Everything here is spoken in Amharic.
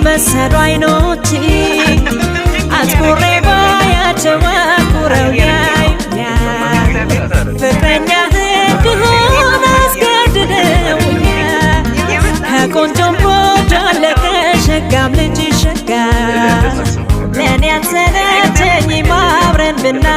በሰሉ አይኖቼ አትኩሬ ባያቸው አኩረው ያዩኛል ፍቅረኛህ እንድሆን አስገድደውኛል ከቆንጆም ጎጃለቀ ሸጋም ልጅ ሸጋ ለእኔ አትሰለቸኝም አብረን ብና